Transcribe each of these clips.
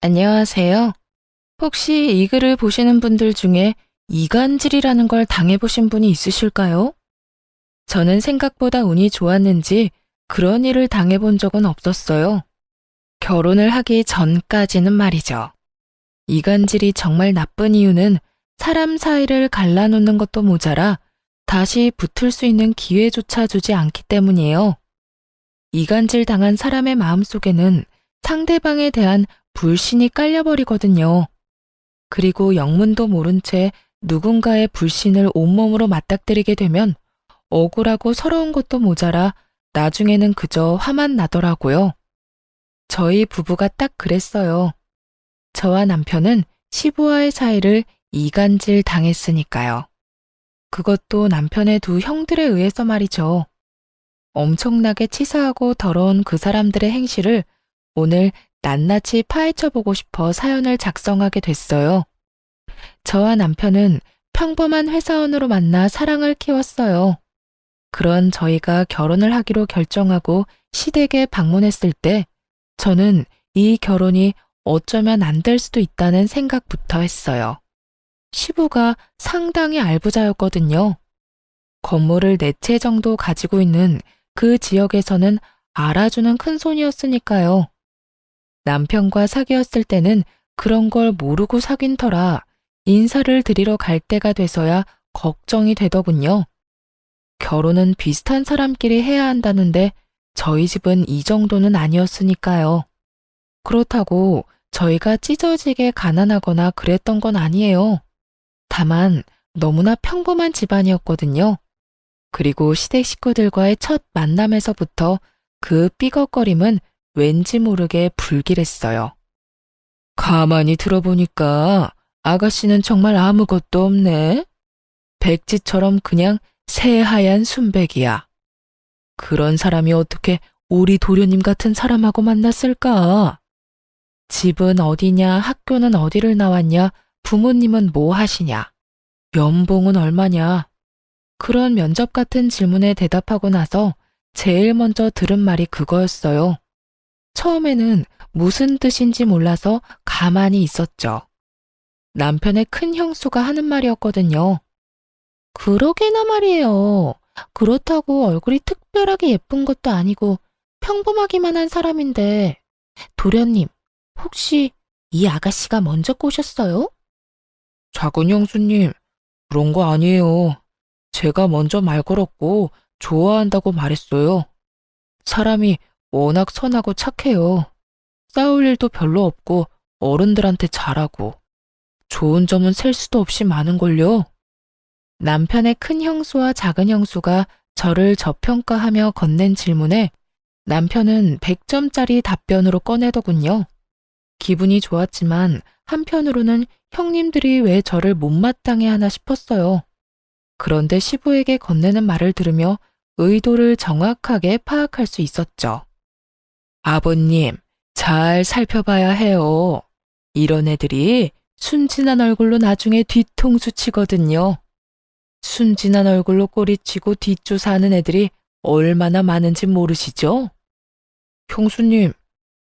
안녕하세요. 혹시 이 글을 보시는 분들 중에 이간질이라는 걸 당해보신 분이 있으실까요? 저는 생각보다 운이 좋았는지 그런 일을 당해본 적은 없었어요. 결혼을 하기 전까지는 말이죠. 이간질이 정말 나쁜 이유는 사람 사이를 갈라놓는 것도 모자라 다시 붙을 수 있는 기회조차 주지 않기 때문이에요. 이간질 당한 사람의 마음속에는 상대방에 대한 불신이 깔려버리거든요. 그리고 영문도 모른 채 누군가의 불신을 온몸으로 맞닥뜨리게 되면 억울하고 서러운 것도 모자라 나중에는 그저 화만 나더라고요. 저희 부부가 딱 그랬어요. 저와 남편은 시부와의 사이를 이간질 당했으니까요. 그것도 남편의 두 형들에 의해서 말이죠. 엄청나게 치사하고 더러운 그 사람들의 행실을 오늘 낱낱이 파헤쳐보고 싶어 사연을 작성하게 됐어요. 저와 남편은 평범한 회사원으로 만나 사랑을 키웠어요. 그런 저희가 결혼을 하기로 결정하고 시댁에 방문했을 때 저는 이 결혼이 어쩌면 안 될 수도 있다는 생각부터 했어요. 시부가 상당히 알부자였거든요. 건물을 4채 정도 가지고 있는 그 지역에서는 알아주는 큰손이었으니까요. 남편과 사귀었을 때는 그런 걸 모르고 사귄 터라 인사를 드리러 갈 때가 돼서야 걱정이 되더군요. 결혼은 비슷한 사람끼리 해야 한다는데 저희 집은 이 정도는 아니었으니까요. 그렇다고 저희가 찢어지게 가난하거나 그랬던 건 아니에요. 다만 너무나 평범한 집안이었거든요. 그리고 시댁 식구들과의 첫 만남에서부터 그 삐걱거림은 왠지 모르게 불길했어요. 가만히 들어보니까 아가씨는 정말 아무것도 없네. 백지처럼 그냥 새하얀 순백이야. 그런 사람이 어떻게 우리 도련님 같은 사람하고 만났을까? 집은 어디냐, 학교는 어디를 나왔냐, 부모님은 뭐 하시냐, 연봉은 얼마냐. 그런 면접 같은 질문에 대답하고 나서 제일 먼저 들은 말이 그거였어요. 처음에는 무슨 뜻인지 몰라서 가만히 있었죠. 남편의 큰 형수가 하는 말이었거든요. 그러게나 말이에요. 그렇다고 얼굴이 특별하게 예쁜 것도 아니고 평범하기만 한 사람인데, 도련님, 혹시 이 아가씨가 먼저 꼬셨어요? 작은 형수님, 그런 거 아니에요. 제가 먼저 말 걸었고 좋아한다고 말했어요. 사람이 워낙 선하고 착해요. 싸울 일도 별로 없고 어른들한테 잘하고 좋은 점은 셀 수도 없이 많은걸요. 남편의 큰 형수와 작은 형수가 저를 저평가하며 건넨 질문에 남편은 100점짜리 답변으로 꺼내더군요. 기분이 좋았지만 한편으로는 형님들이 왜 저를 못마땅해 하나 싶었어요. 그런데 시부에게 건네는 말을 들으며 의도를 정확하게 파악할 수 있었죠. 아버님, 잘 살펴봐야 해요. 이런 애들이 순진한 얼굴로 나중에 뒤통수 치거든요. 순진한 얼굴로 꼬리치고 뒷조사하는 애들이 얼마나 많은지 모르시죠? 형수님,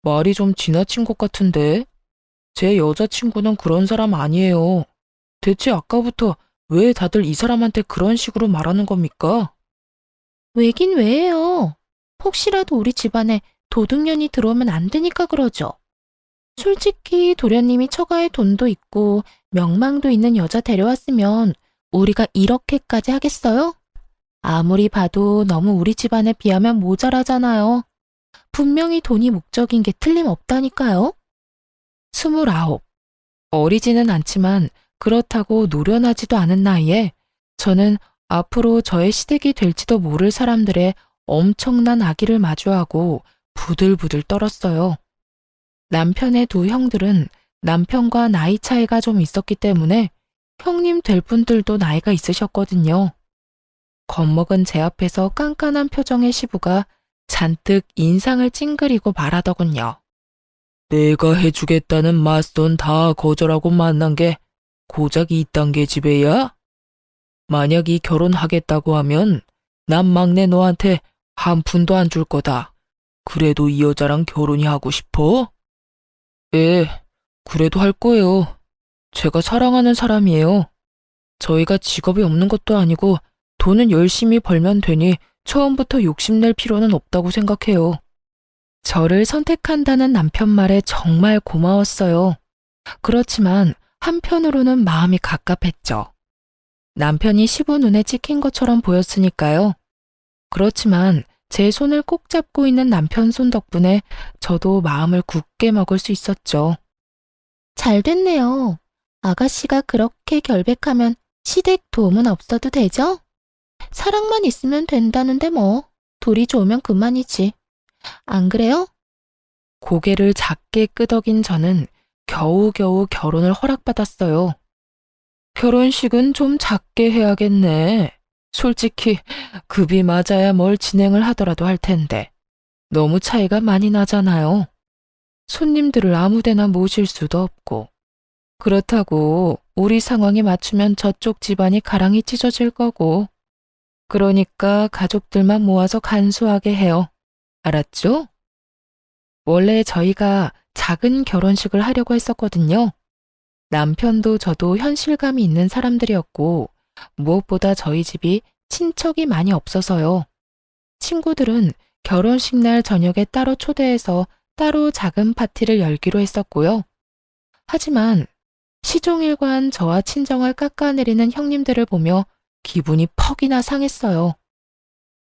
말이 좀 지나친 것 같은데. 제 여자친구는 그런 사람 아니에요. 대체 아까부터 왜 다들 이 사람한테 그런 식으로 말하는 겁니까? 왜긴 왜요. 혹시라도 우리 집안에 도둑년이 들어오면 안 되니까 그러죠. 솔직히 도련님이 처가에 돈도 있고 명망도 있는 여자 데려왔으면 우리가 이렇게까지 하겠어요? 아무리 봐도 너무 우리 집안에 비하면 모자라잖아요. 분명히 돈이 목적인 게 틀림없다니까요. 29. 어리지는 않지만 그렇다고 노련하지도 않은 나이에 저는 앞으로 저의 시댁이 될지도 모를 사람들의 엄청난 악의를 마주하고 부들부들 떨었어요. 남편의 두 형들은 남편과 나이 차이가 좀 있었기 때문에 형님 될 분들도 나이가 있으셨거든요. 겁먹은 제 앞에서 깐깐한 표정의 시부가 잔뜩 인상을 찡그리고 말하더군요. 내가 해주겠다는 맞선 다 거절하고 만난 게 고작 이딴 게 집에야? 만약 이 결혼하겠다고 하면 난 막내 너한테 한 푼도 안 줄 거다. 그래도 이 여자랑 결혼이 하고 싶어? 예, 그래도 할 거예요. 제가 사랑하는 사람이에요. 저희가 직업이 없는 것도 아니고 돈은 열심히 벌면 되니 처음부터 욕심낼 필요는 없다고 생각해요. 저를 선택한다는 남편 말에 정말 고마웠어요. 그렇지만 한편으로는 마음이 갑갑했죠. 남편이 시부 눈에 찍힌 것처럼 보였으니까요. 그렇지만 제 손을 꼭 잡고 있는 남편 손 덕분에 저도 마음을 굳게 먹을 수 있었죠. 잘 됐네요. 아가씨가 그렇게 결백하면 시댁 도움은 없어도 되죠? 사랑만 있으면 된다는데 뭐. 둘이 좋으면 그만이지. 안 그래요? 고개를 작게 끄덕인 저는 겨우겨우 결혼을 허락받았어요. 결혼식은 좀 작게 해야겠네. 솔직히 급이 맞아야 뭘 진행을 하더라도 할 텐데 너무 차이가 많이 나잖아요. 손님들을 아무데나 모실 수도 없고 그렇다고 우리 상황에 맞추면 저쪽 집안이 가랑이 찢어질 거고 그러니까 가족들만 모아서 간소하게 해요. 알았죠? 원래 저희가 작은 결혼식을 하려고 했었거든요. 남편도 저도 현실감이 있는 사람들이었고 무엇보다 저희 집이 친척이 많이 없어서요. 친구들은 결혼식 날 저녁에 따로 초대해서 따로 작은 파티를 열기로 했었고요. 하지만 시종일관 저와 친정을 깎아내리는 형님들을 보며 기분이 퍽이나 상했어요.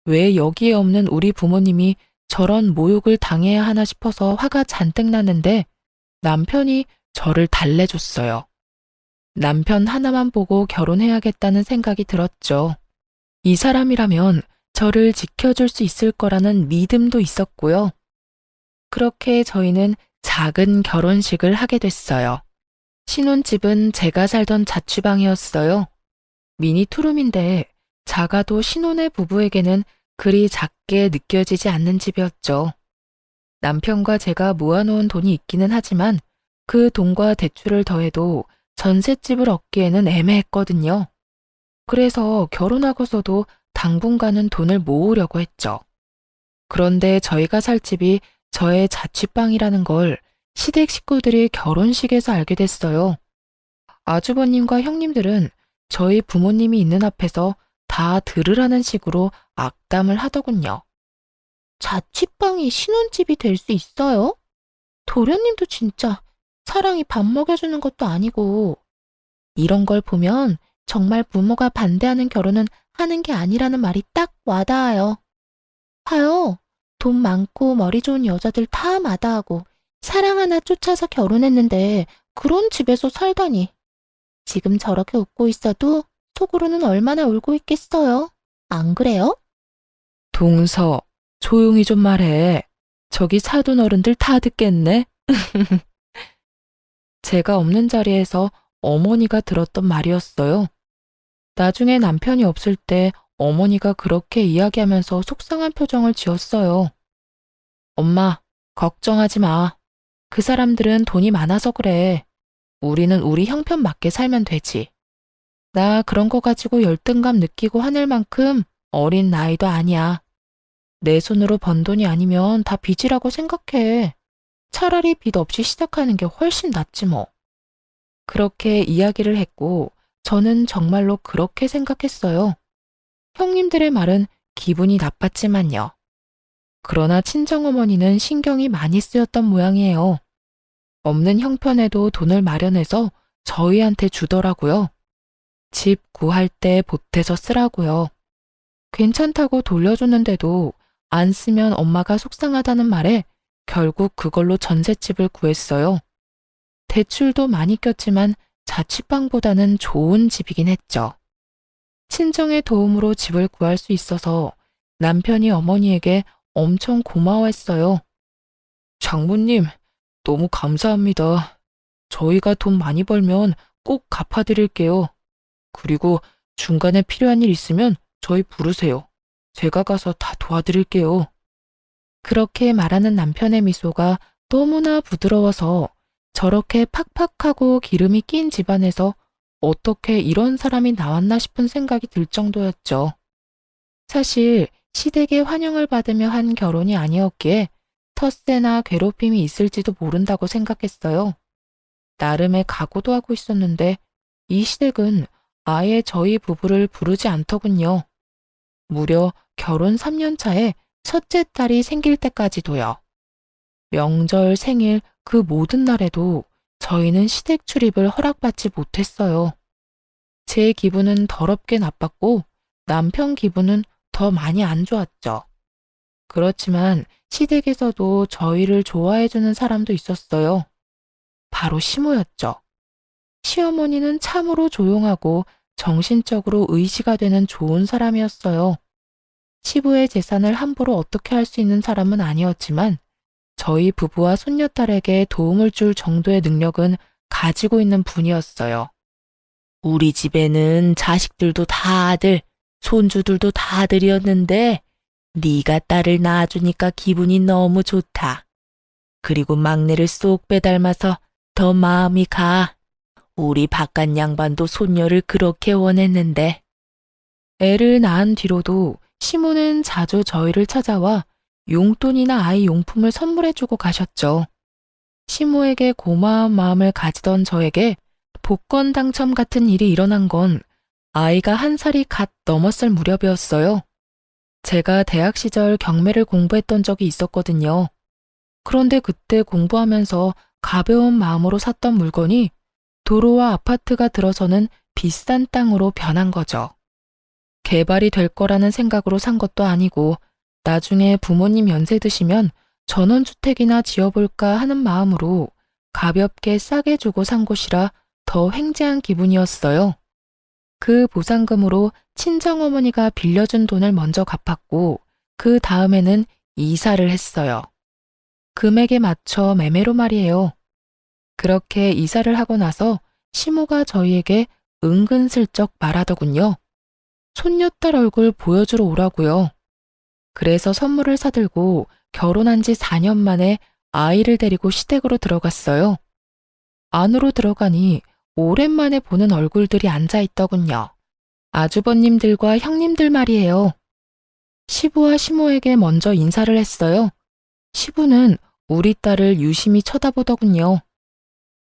왜 여기에 없는 우리 부모님이 저런 모욕을 당해야 하나 싶어서 화가 잔뜩 났는데 남편이 저를 달래줬어요. 남편 하나만 보고 결혼해야겠다는 생각이 들었죠. 이 사람이라면 저를 지켜줄 수 있을 거라는 믿음도 있었고요. 그렇게 저희는 작은 결혼식을 하게 됐어요. 신혼집은 제가 살던 자취방이었어요. 미니 투룸인데 작아도 신혼의 부부에게는 그리 작게 느껴지지 않는 집이었죠. 남편과 제가 모아놓은 돈이 있기는 하지만 그 돈과 대출을 더해도 전셋집을 얻기에는 애매했거든요. 그래서 결혼하고서도 당분간은 돈을 모으려고 했죠. 그런데 저희가 살 집이 저의 자취방이라는 걸 시댁 식구들이 결혼식에서 알게 됐어요. 아주버님과 형님들은 저희 부모님이 있는 앞에서 다 들으라는 식으로 악담을 하더군요. 자취방이 신혼집이 될 수 있어요? 도련님도 진짜 사랑이 밥 먹여주는 것도 아니고 이런 걸 보면 정말 부모가 반대하는 결혼은 하는 게 아니라는 말이 딱 와닿아요. 봐요. 돈 많고 머리 좋은 여자들 다 마다하고 사랑 하나 쫓아서 결혼했는데 그런 집에서 살다니. 지금 저렇게 웃고 있어도 속으로는 얼마나 울고 있겠어요. 안 그래요? 동서, 조용히 좀 말해. 저기 사돈 어른들 다 듣겠네. 제가 없는 자리에서 어머니가 들었던 말이었어요. 나중에 남편이 없을 때 어머니가 그렇게 이야기하면서 속상한 표정을 지었어요. 엄마, 걱정하지 마. 그 사람들은 돈이 많아서 그래. 우리는 우리 형편 맞게 살면 되지. 나 그런 거 가지고 열등감 느끼고 화낼 만큼 어린 나이도 아니야. 내 손으로 번 돈이 아니면 다 빚이라고 생각해. 차라리 빚 없이 시작하는 게 훨씬 낫지 뭐. 그렇게 이야기를 했고 저는 정말로 그렇게 생각했어요. 형님들의 말은 기분이 나빴지만요. 그러나 친정어머니는 신경이 많이 쓰였던 모양이에요. 없는 형편에도 돈을 마련해서 저희한테 주더라고요. 집 구할 때 보태서 쓰라고요. 괜찮다고 돌려줬는데도 안 쓰면 엄마가 속상하다는 말에 결국 그걸로 전셋집을 구했어요. 대출도 많이 꼈지만 자취방보다는 좋은 집이긴 했죠. 친정의 도움으로 집을 구할 수 있어서 남편이 어머니에게 엄청 고마워했어요. 장모님, 너무 감사합니다. 저희가 돈 많이 벌면 꼭 갚아드릴게요. 그리고 중간에 필요한 일 있으면 저희 부르세요. 제가 가서 다 도와드릴게요. 그렇게 말하는 남편의 미소가 너무나 부드러워서 저렇게 팍팍하고 기름이 낀 집안에서 어떻게 이런 사람이 나왔나 싶은 생각이 들 정도였죠. 사실 시댁의 환영을 받으며 한 결혼이 아니었기에 텃세나 괴롭힘이 있을지도 모른다고 생각했어요. 나름의 각오도 하고 있었는데 이 시댁은 아예 저희 부부를 부르지 않더군요. 무려 결혼 3년 차에 첫째 딸이 생길 때까지도요. 명절, 생일 그 모든 날에도 저희는 시댁 출입을 허락받지 못했어요. 제 기분은 더럽게 나빴고 남편 기분은 더 많이 안 좋았죠. 그렇지만 시댁에서도 저희를 좋아해주는 사람도 있었어요. 바로 시모였죠. 시어머니는 참으로 조용하고 정신적으로 의지가 되는 좋은 사람이었어요. 시부의 재산을 함부로 어떻게 할 수 있는 사람은 아니었지만 저희 부부와 손녀딸에게 도움을 줄 정도의 능력은 가지고 있는 분이었어요. 우리 집에는 자식들도 다 아들, 손주들도 다 아들이었는데 네가 딸을 낳아주니까 기분이 너무 좋다. 그리고 막내를 쏙 빼닮아서 더 마음이 가. 우리 바깥 양반도 손녀를 그렇게 원했는데. 애를 낳은 뒤로도 시모는 자주 저희를 찾아와 용돈이나 아이 용품을 선물해주고 가셨죠. 시모에게 고마운 마음을 가지던 저에게 복권 당첨 같은 일이 일어난 건 아이가 1살이 갓 넘었을 무렵이었어요. 제가 대학 시절 경매를 공부했던 적이 있었거든요. 그런데 그때 공부하면서 가벼운 마음으로 샀던 물건이 도로와 아파트가 들어서는 비싼 땅으로 변한 거죠. 개발이 될 거라는 생각으로 산 것도 아니고 나중에 부모님 연세 드시면 전원주택이나 지어볼까 하는 마음으로 가볍게 싸게 주고 산 곳이라 더 횡재한 기분이었어요. 그 보상금으로 친정어머니가 빌려준 돈을 먼저 갚았고 그 다음에는 이사를 했어요. 금액에 맞춰 매매로 말이에요. 그렇게 이사를 하고 나서 시모가 저희에게 은근슬쩍 말하더군요. 손녀딸 얼굴 보여주러 오라고요. 그래서 선물을 사들고 결혼한 지 4년 만에 아이를 데리고 시댁으로 들어갔어요. 안으로 들어가니 오랜만에 보는 얼굴들이 앉아있더군요. 아주버님들과 형님들 말이에요. 시부와 시모에게 먼저 인사를 했어요. 시부는 우리 딸을 유심히 쳐다보더군요.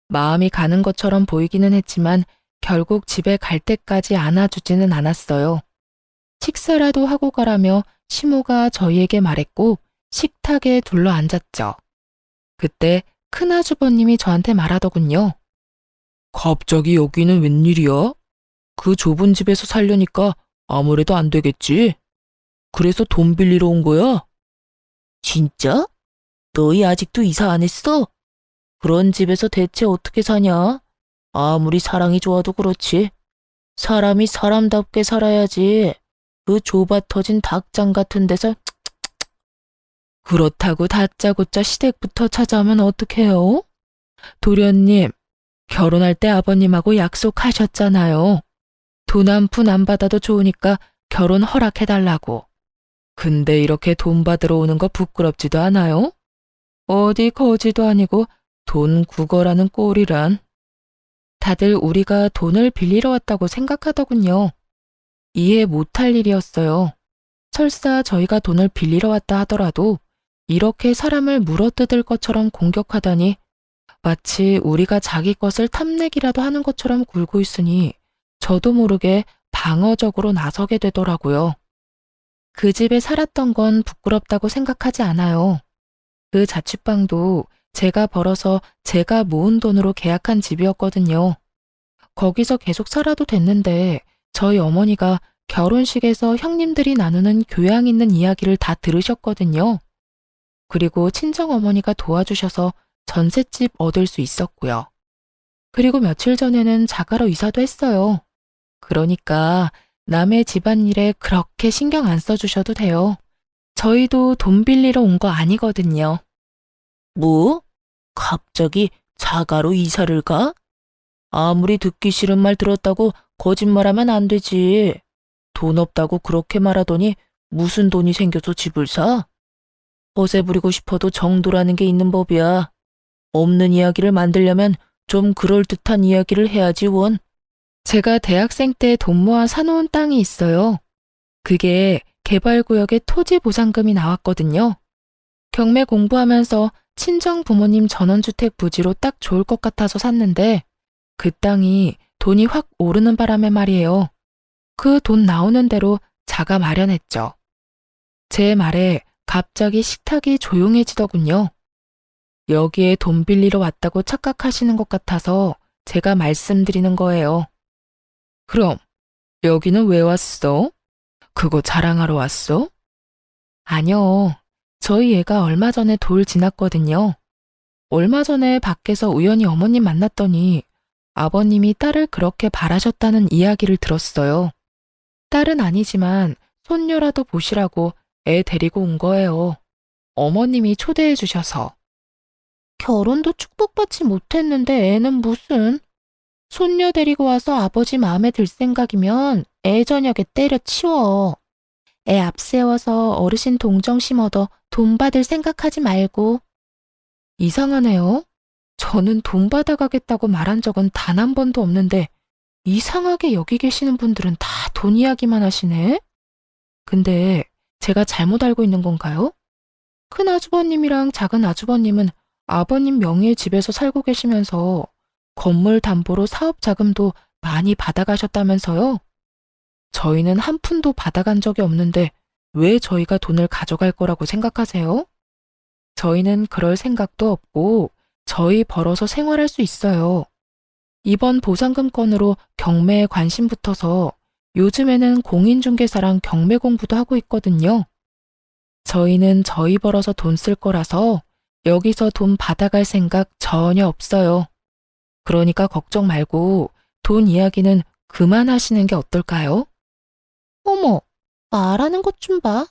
마음이 가는 것처럼 보이기는 했지만 결국 집에 갈 때까지 안아주지는 않았어요. 식사라도 하고 가라며 시모가 저희에게 말했고 식탁에 둘러앉았죠. 그때 큰아주버님이 저한테 말하더군요. 갑자기 여기는 웬일이야? 그 좁은 집에서 살려니까 아무래도 안 되겠지. 그래서 돈 빌리러 온 거야? 진짜? 너희 아직도 이사 안 했어? 그런 집에서 대체 어떻게 사냐? 아무리 사랑이 좋아도 그렇지. 사람이 사람답게 살아야지. 그 좁아 터진 닭장 같은 데서 그렇다고 다짜고짜 시댁부터 찾아오면 어떡해요? 도련님, 결혼할 때 아버님하고 약속하셨잖아요. 돈 한 푼 안 받아도 좋으니까 결혼 허락해달라고. 근데 이렇게 돈 받으러 오는 거 부끄럽지도 않아요? 어디 거지도 아니고 돈 구걸하는 꼴이란. 다들 우리가 돈을 빌리러 왔다고 생각하더군요. 이해 못할 일이었어요. 설사 저희가 돈을 빌리러 왔다 하더라도 이렇게 사람을 물어뜯을 것처럼 공격하다니 마치 우리가 자기 것을 탐내기라도 하는 것처럼 굴고 있으니 저도 모르게 방어적으로 나서게 되더라고요. 그 집에 살았던 건 부끄럽다고 생각하지 않아요. 그 자취방도 제가 벌어서 제가 모은 돈으로 계약한 집이었거든요. 거기서 계속 살아도 됐는데 저희 어머니가 결혼식에서 형님들이 나누는 교양 있는 이야기를 다 들으셨거든요. 그리고 친정어머니가 도와주셔서 전셋집 얻을 수 있었고요. 그리고 며칠 전에는 자가로 이사도 했어요. 그러니까 남의 집안일에 그렇게 신경 안 써주셔도 돼요. 저희도 돈 빌리러 온 거 아니거든요. 뭐? 갑자기 자가로 이사를 가? 아무리 듣기 싫은 말 들었다고 거짓말하면 안 되지. 돈 없다고 그렇게 말하더니 무슨 돈이 생겨서 집을 사? 허세 부리고 싶어도 정도라는 게 있는 법이야. 없는 이야기를 만들려면 좀 그럴듯한 이야기를 해야지 원. 제가 대학생 때 돈 모아 사놓은 땅이 있어요. 그게 개발구역에 토지 보상금이 나왔거든요. 경매 공부하면서 친정 부모님 전원주택 부지로 딱 좋을 것 같아서 샀는데 그 땅이 돈이 확 오르는 바람에 말이에요. 그 돈 나오는 대로 자가 마련했죠. 제 말에 갑자기 식탁이 조용해지더군요. 여기에 돈 빌리러 왔다고 착각하시는 것 같아서 제가 말씀드리는 거예요. 그럼 여기는 왜 왔어? 그거 자랑하러 왔어? 아니요. 저희 애가 얼마 전에 돌 지났거든요. 얼마 전에 밖에서 우연히 어머님 만났더니 아버님이 딸을 그렇게 바라셨다는 이야기를 들었어요. 딸은 아니지만 손녀라도 보시라고 애 데리고 온 거예요. 어머님이 초대해 주셔서. 결혼도 축복받지 못했는데 애는 무슨. 손녀 데리고 와서 아버지 마음에 들 생각이면 애 저녁에 때려치워. 애 앞세워서 어르신 동정심 얻어 돈 받을 생각하지 말고. 이상하네요. 저는 돈 받아가겠다고 말한 적은 단 한 번도 없는데 이상하게 여기 계시는 분들은 다 돈 이야기만 하시네? 근데 제가 잘못 알고 있는 건가요? 큰 아주버님이랑 작은 아주버님은 아버님 명의의 집에서 살고 계시면서 건물 담보로 사업 자금도 많이 받아가셨다면서요? 저희는 한 푼도 받아간 적이 없는데 왜 저희가 돈을 가져갈 거라고 생각하세요? 저희는 그럴 생각도 없고 저희 벌어서 생활할 수 있어요. 이번 보상금 건으로 경매에 관심 붙어서 요즘에는 공인중개사랑 경매 공부도 하고 있거든요. 저희는 저희 벌어서 돈 쓸 거라서 여기서 돈 받아갈 생각 전혀 없어요. 그러니까 걱정 말고 돈 이야기는 그만하시는 게 어떨까요? 어머, 말하는 것 좀 봐.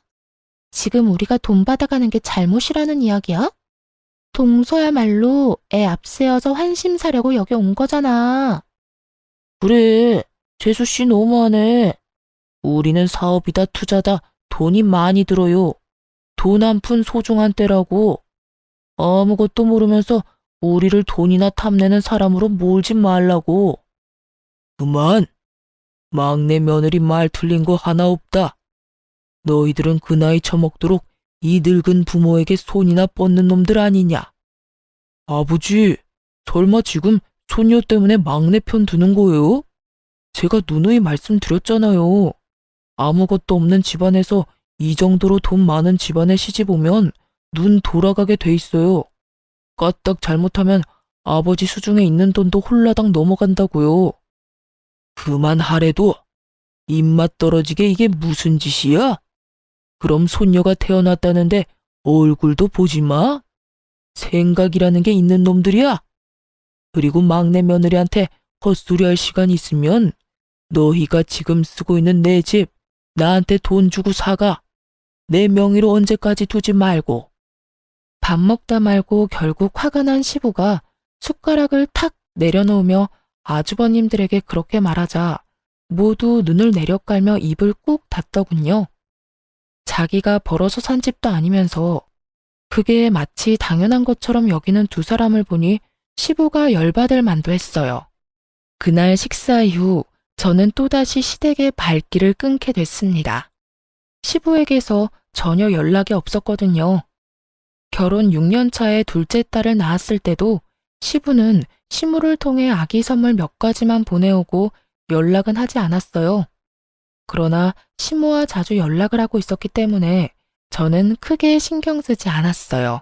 지금 우리가 돈 받아가는 게 잘못이라는 이야기야? 동서야말로 애 앞세워서 환심 사려고 여기 온 거잖아. 그래, 재수씨 너무하네. 우리는 사업이다 투자다 돈이 많이 들어요. 돈 한 푼 소중한 때라고. 아무것도 모르면서 우리를 돈이나 탐내는 사람으로 몰지 말라고. 그만. 막내 며느리 말 틀린 거 하나 없다. 너희들은 그 나이 처먹도록 이 늙은 부모에게 손이나 뻗는 놈들 아니냐. 아버지, 설마 지금 손녀 때문에 막내 편 드는 거예요? 제가 누누이 말씀드렸잖아요. 아무것도 없는 집안에서 이 정도로 돈 많은 집안에 시집 오면 눈 돌아가게 돼 있어요. 까딱 잘못하면 아버지 수중에 있는 돈도 홀라당 넘어간다고요. 그만하래도. 입맛 떨어지게 이게 무슨 짓이야? 그럼 손녀가 태어났다는데 얼굴도 보지 마? 생각이라는 게 있는 놈들이야? 그리고 막내 며느리한테 헛소리할 시간 있으면 너희가 지금 쓰고 있는 내 집 나한테 돈 주고 사가. 내 명의로 언제까지 두지 말고. 밥 먹다 말고 결국 화가 난 시부가 숟가락을 탁 내려놓으며 아주버님들에게 그렇게 말하자 모두 눈을 내려깔며 입을 꾹 닫더군요. 자기가 벌어서 산 집도 아니면서 그게 마치 당연한 것처럼 여기는 두 사람을 보니 시부가 열받을 만도 했어요. 그날 식사 이후 저는 또다시 시댁의 발길을 끊게 됐습니다. 시부에게서 전혀 연락이 없었거든요. 결혼 6년 차에 둘째 딸을 낳았을 때도 시부는 시무를 통해 아기 선물 몇 가지만 보내오고 연락은 하지 않았어요. 그러나 시모와 자주 연락을 하고 있었기 때문에 저는 크게 신경 쓰지 않았어요.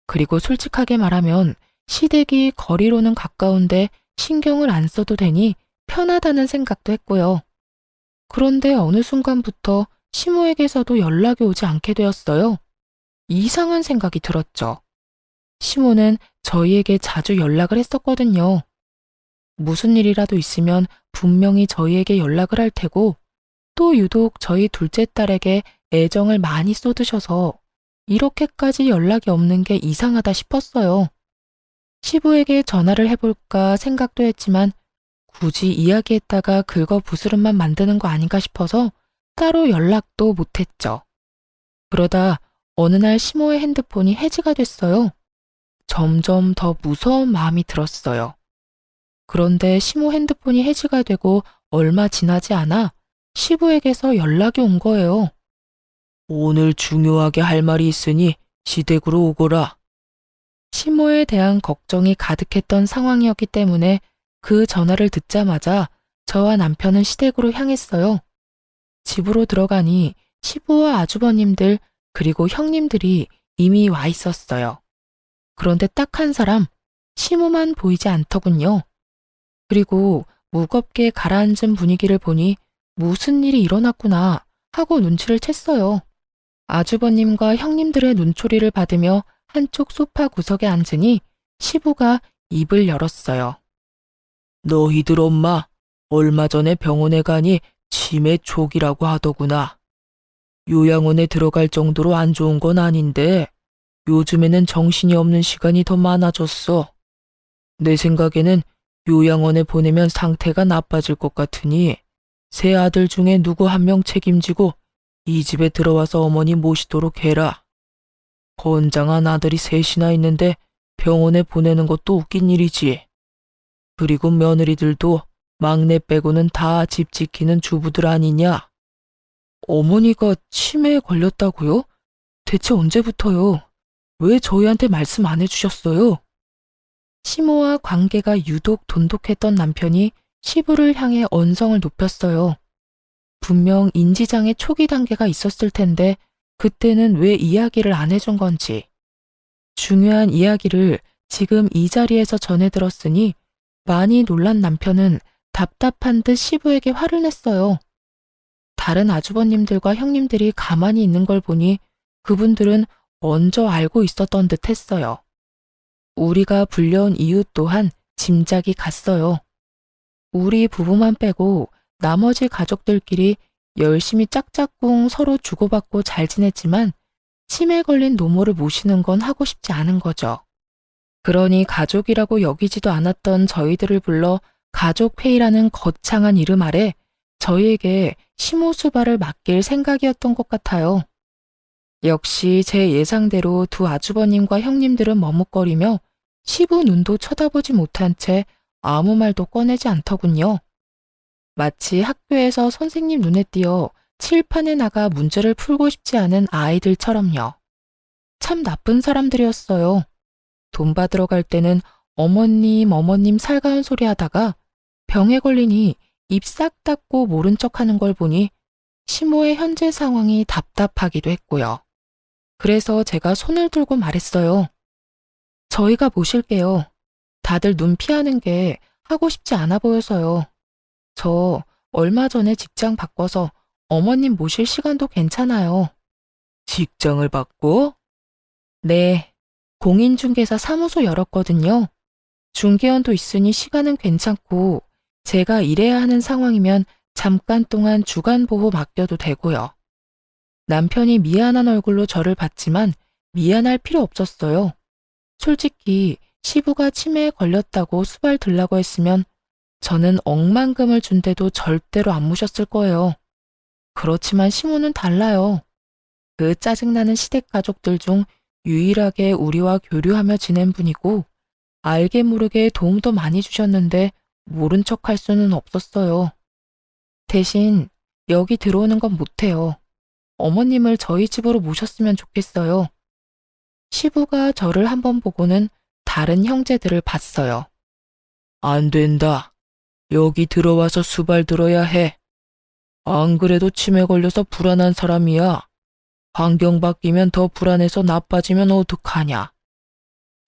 그리고 솔직하게 말하면 시댁이 거리로는 가까운데 신경을 안 써도 되니 편하다는 생각도 했고요. 그런데 어느 순간부터 시모에게서도 연락이 오지 않게 되었어요. 이상한 생각이 들었죠. 시모는 저희에게 자주 연락을 했었거든요. 무슨 일이라도 있으면 분명히 저희에게 연락을 할 테고 또 유독 저희 둘째 딸에게 애정을 많이 쏟으셔서 이렇게까지 연락이 없는 게 이상하다 싶었어요. 시부에게 전화를 해볼까 생각도 했지만 굳이 이야기했다가 긁어부스럼만 만드는 거 아닌가 싶어서 따로 연락도 못했죠. 그러다 어느 날 시모의 핸드폰이 해지가 됐어요. 점점 더 무서운 마음이 들었어요. 그런데 시모 핸드폰이 해지가 되고 얼마 지나지 않아 시부에게서 연락이 온 거예요. 오늘 중요하게 할 말이 있으니 시댁으로 오거라. 시모에 대한 걱정이 가득했던 상황이었기 때문에 그 전화를 듣자마자 저와 남편은 시댁으로 향했어요. 집으로 들어가니 시부와 아주버님들 그리고 형님들이 이미 와 있었어요. 그런데 딱 한 사람, 시모만 보이지 않더군요. 그리고 무겁게 가라앉은 분위기를 보니 무슨 일이 일어났구나 하고 눈치를 챘어요. 아주버님과 형님들의 눈초리를 받으며 한쪽 소파 구석에 앉으니 시부가 입을 열었어요. 너희들 엄마 얼마 전에 병원에 가니 치매 초기라고 하더구나. 요양원에 들어갈 정도로 안 좋은 건 아닌데 요즘에는 정신이 없는 시간이 더 많아졌어. 내 생각에는 요양원에 보내면 상태가 나빠질 것 같으니 세 아들 중에 누구 한 명 책임지고 이 집에 들어와서 어머니 모시도록 해라. 건장한 아들이 셋이나 있는데 병원에 보내는 것도 웃긴 일이지. 그리고 며느리들도 막내 빼고는 다 집 지키는 주부들 아니냐? 어머니가 치매에 걸렸다고요? 대체 언제부터요? 왜 저희한테 말씀 안 해주셨어요? 시모와 관계가 유독 돈독했던 남편이 시부를 향해 언성을 높였어요. 분명 인지장애 초기 단계가 있었을 텐데 그때는 왜 이야기를 안 해준 건지. 중요한 이야기를 지금 이 자리에서 전해 들었으니 많이 놀란 남편은 답답한 듯 시부에게 화를 냈어요. 다른 아주버님들과 형님들이 가만히 있는 걸 보니 그분들은 먼저 알고 있었던 듯 했어요. 우리가 불려온 이유 또한 짐작이 갔어요. 우리 부부만 빼고 나머지 가족들끼리 열심히 짝짝꿍 서로 주고받고 잘 지냈지만 치매 걸린 노모를 모시는 건 하고 싶지 않은 거죠. 그러니 가족이라고 여기지도 않았던 저희들을 불러 가족회의라는 거창한 이름 아래 저희에게 시모수발을 맡길 생각이었던 것 같아요. 역시 제 예상대로 두 아주버님과 형님들은 머뭇거리며 시부 눈도 쳐다보지 못한 채 아무 말도 꺼내지 않더군요. 마치 학교에서 선생님 눈에 띄어 칠판에 나가 문제를 풀고 싶지 않은 아이들처럼요. 참 나쁜 사람들이었어요. 돈 받으러 갈 때는 어머님 살가운 소리 하다가 병에 걸리니 입 싹 닫고 모른 척하는 걸 보니 시모의 현재 상황이 답답하기도 했고요. 그래서 제가 손을 들고 말했어요. 저희가 모실게요. 다들 눈 피하는 게 하고 싶지 않아 보여서요. 저 얼마 전에 직장 바꿔서 어머님 모실 시간도 괜찮아요. 직장을 바꿔? 네, 공인중개사 사무소 열었거든요. 중개원도 있으니 시간은 괜찮고 제가 일해야 하는 상황이면 잠깐 동안 주간보호 맡겨도 되고요. 남편이 미안한 얼굴로 저를 봤지만 미안할 필요 없었어요. 솔직히 시부가 치매에 걸렸다고 수발 들라고 했으면 저는 억만금을 준대도 절대로 안 모셨을 거예요. 그렇지만 시모는 달라요. 그 짜증나는 시댁 가족들 중 유일하게 우리와 교류하며 지낸 분이고 알게 모르게 도움도 많이 주셨는데 모른 척할 수는 없었어요. 대신 여기 들어오는 건 못해요. 어머님을 저희 집으로 모셨으면 좋겠어요. 시부가 저를 한번 보고는 다른 형제들을 봤어요. 안 된다. 여기 들어와서 수발 들어야 해. 안 그래도 치매 걸려서 불안한 사람이야. 환경 바뀌면 더 불안해서 나빠지면 어떡하냐.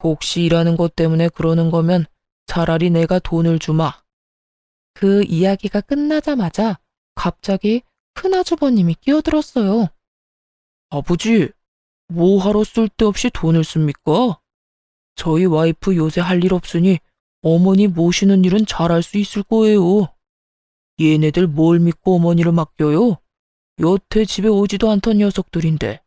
혹시 일하는 것 때문에 그러는 거면 차라리 내가 돈을 주마. 그 이야기가 끝나자마자 갑자기 큰아주버님이 끼어들었어요. 아버지, 뭐하러 쓸데없이 돈을 씁니까? 저희 와이프 요새 할 일 없으니 어머니 모시는 일은 잘할 수 있을 거예요. 얘네들 뭘 믿고 어머니를 맡겨요? 여태 집에 오지도 않던 녀석들인데.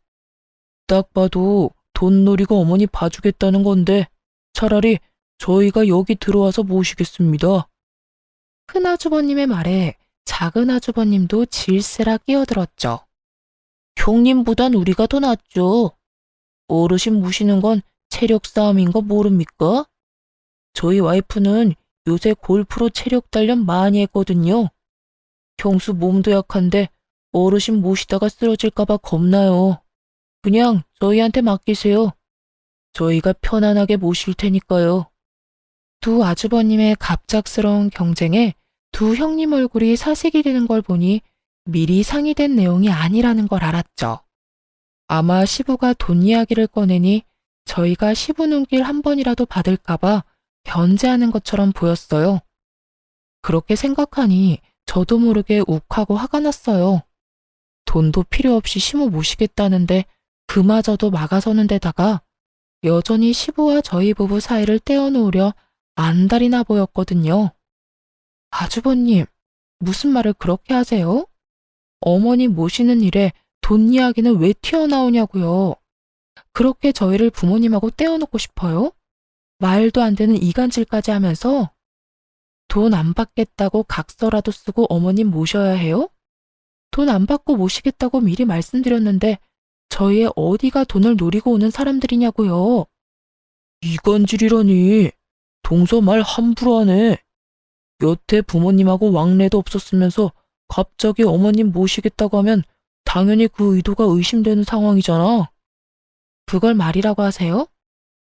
딱 봐도 돈 노리고 어머니 봐주겠다는 건데 차라리 저희가 여기 들어와서 모시겠습니다. 큰아주버님의 말에 작은아주버님도 질세라 끼어들었죠. 형님보단 우리가 더 낫죠. 어르신 모시는 건 체력 싸움인 거 모릅니까? 저희 와이프는 요새 골프로 체력 단련 많이 했거든요. 형수 몸도 약한데 어르신 모시다가 쓰러질까봐 겁나요. 그냥 저희한테 맡기세요. 저희가 편안하게 모실 테니까요. 두 아주버님의 갑작스러운 경쟁에 두 형님 얼굴이 사색이 되는 걸 보니 미리 상의된 내용이 아니라는 걸 알았죠. 아마 시부가 돈 이야기를 꺼내니 저희가 시부 눈길 한 번이라도 받을까봐 견제하는 것처럼 보였어요. 그렇게 생각하니 저도 모르게 욱하고 화가 났어요. 돈도 필요 없이 시부 모시겠다는데 그마저도 막아서는 데다가 여전히 시부와 저희 부부 사이를 떼어놓으려 안달이나 보였거든요. 아주버님, 무슨 말을 그렇게 하세요? 어머니 모시는 일에 돈 이야기는 왜 튀어나오냐고요. 그렇게 저희를 부모님하고 떼어놓고 싶어요? 말도 안 되는 이간질까지 하면서 돈 안 받겠다고 각서라도 쓰고 어머님 모셔야 해요? 돈 안 받고 모시겠다고 미리 말씀드렸는데 저희의 어디가 돈을 노리고 오는 사람들이냐고요. 이간질이라니. 동서 말 함부로 하네. 여태 부모님하고 왕래도 없었으면서 갑자기 어머님 모시겠다고 하면 당연히 그 의도가 의심되는 상황이잖아. 그걸 말이라고 하세요?